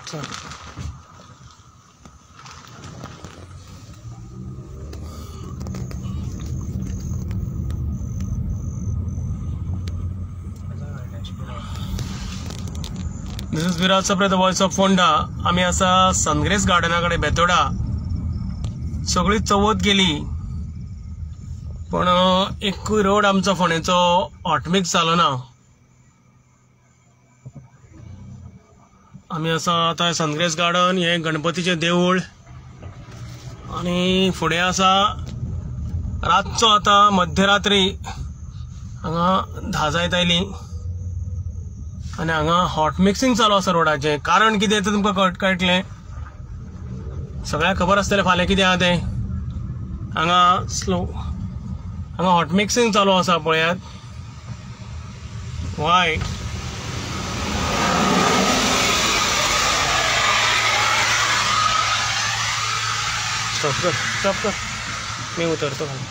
चल this is Viraj Sapre the voice of Ponda. आम्ही असा सनग्रेस गार्डनाकडे बेतोडा. सगळी चवथ गेली पण एकूय रोड आमचो फोंडेचो हॉटमिक्स जालो ना. आम्ही असा आता सनग्रेस गार्डन, हे गणपतीचे देऊळ आणि फुडें असा रातचो आता मध्यरात्री हांगा धा जायत आयली आणि हांगा हॉट मिक्सिंग चालू आसा रोडाचे. कारण कितें तें तुमकां कळटलें. सगळ्यांक खबर आसतलें फाल्यां कितें आहा तें. हांगा हॉट मिक्सिंग चालू आसा पळयात. वाय स्टॉप कर मी उतरतो खाली.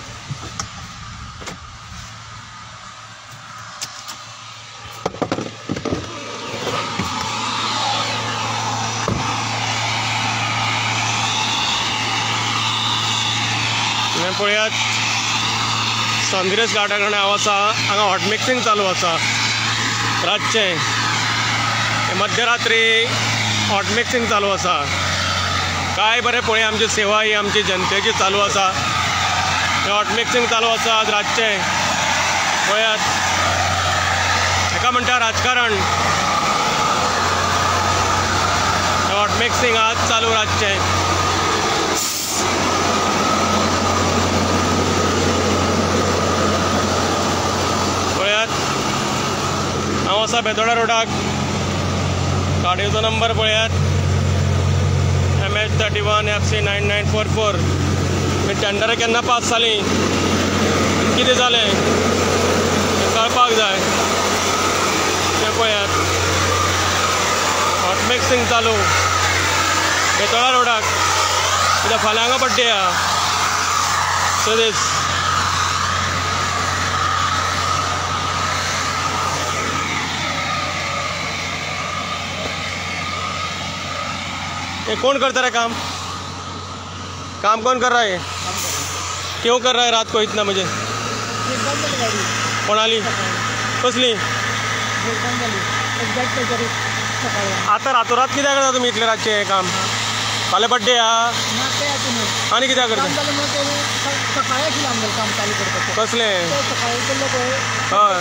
पळयात सनग्रेस गार्डन हांव आसा. हांगा हॉट मिक्सिंग चालू आसा रातचें. मध्यरात्री हॉट मिक्सिंग चालू आसा. काय बरें पळय, आमची सेवा ही आमची जनतेची चालू आसा. हॉट मिक्सिंग चालू आसा आज रातचें. पळयात हेका म्हणटा राजकारण. हॉट मिक्सिंग आज चालू रातचें. हांव आसा बेतोडा रोडाक. गाडयेचो नंबर पळयात MH31 FC 9944. ही टेंडरां केन्ना पास जालीं आनी कितें जालें हें कळपाक जाय. तें पळयात हॉट मिक्सिंग चालू बेतोडा रोडाक. कित्याक फाल्यां हांगा बड्डे आहा. सो दीस ये कौन करता रहा काम कौन कर रहा है? क्यों कर रहा है रात को इतना मुझे? कोण आली कसली? आता रातोरात कित्याक करता तुमी इतले रातचे काम? फाल्यां बड्डे आहा आनी कित्याक करता? कसले? हय